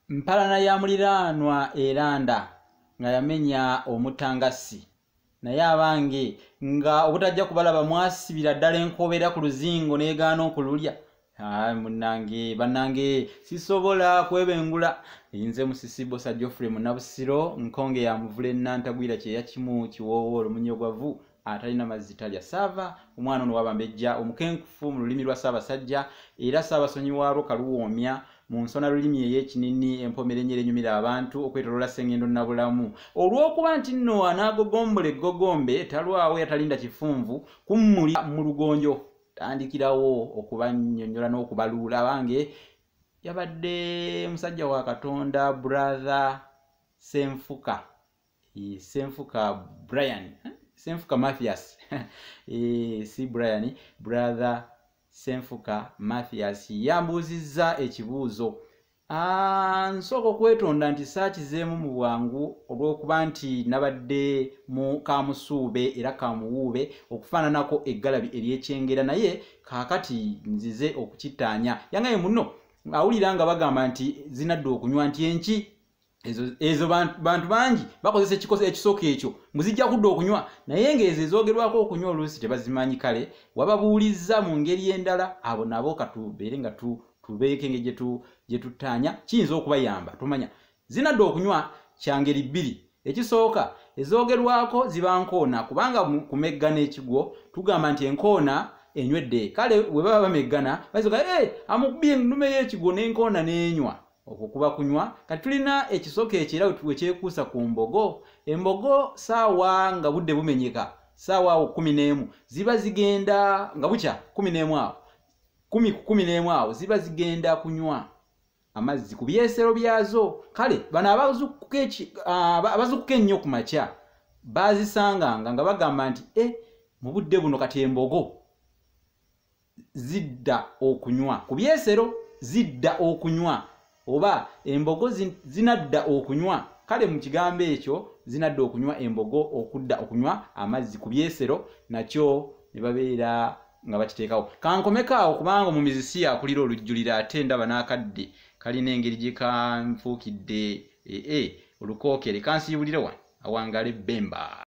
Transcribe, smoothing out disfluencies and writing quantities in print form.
Mpalana ya muliraanwa eranda nga yamenya omutangasi naye abange nga obutajja kubalaba mwasibira ddala enkobera ku luzingo neegaana okululya. Munnange bannange sisobola kwebengula. Nze Musisibo Geoffrey Munnabusiro nkonge ya muvule nantagwira kye yakimu kiwoowo olumunyogavu atalina mazzi talya. Saava omwana ono wabambejja omukenkufu mu lulimi lwa Ssaabasajja era Ssaabasonyi waalwo kaluwoomya mu nsona lulimi ey'ekinini empomerenyere enyumira abantu okwetolola Ssengendo Nnabulamu. Olw'okuba nti nno anaagogombole eggogombe talwawo yatalinda kifunvu kummuli mu lugonjo tandikirawo okubannyonnyola n'okubaluula. Abange yabadde musajja wa Katonda brother Senfuka Brian Senfuka Mathias si Brian, brother Senfuka Mathias yambuuzizza ekibuuzo. Nsooka okwetonda nti saakizeemu mu bwangu olw'okuba nti nabadde mu kamusuube era kamuwuube okufaananako eggalabi ery'ekyengera, naye kaakati nzize okukittaanya. Yangaye muno awulira nga bagamba nti zinadda okunywa nti enki ezo bantu bangi bakozesa ekisooka ekyo muzijja kudda okunywa, naye ng'ezo ezoogerwako okunywa oluusi tebazimanyi. Kale wababuulizza mu ngeri endala, abo nabo katubeere nga tubeeko engeri gye tuttaanya kiyinza okubayamba. Tumanya zinadda okunywa kya ngeri bbiri. Ekisooka ezoogerwako ziba nkoona, kubanga kumeggana ekigwo tugamba nti enkoona enywedde. Kale we baba bameggana bazoga amukubye ennume y'ekigwo n'enkoona n'enywa. Okwo kuba kunywa. Kati tulina ekisooka ekyo era we kyekuusa ku mbogo. Embogo saawa nga budde bumenyeka saawa 11 ziba zigenda nga bukya 11 awo 10 awo ziba zigenda kunywa amazzi ku byesero byazo. Kale bano abazukuka ennyo ku makya baazisanganga nga bagamba nti mu budde buno kati embogo zidda okunywa ku byesero, zidda okunywa oba embogo zinadda okunywa. Kale mu kigambo ekyo zinadda okunywa embogo okudda okunywa amazzi ku byesero nakyo ne babeera nga bakiteekawo. Kankomekaawo kubanga omumizisi akulira olujjulira ate ndaba n'akadde kalina engeri gye kanfuukidde olukookere. Kansiibulire wano awangala ebbemba.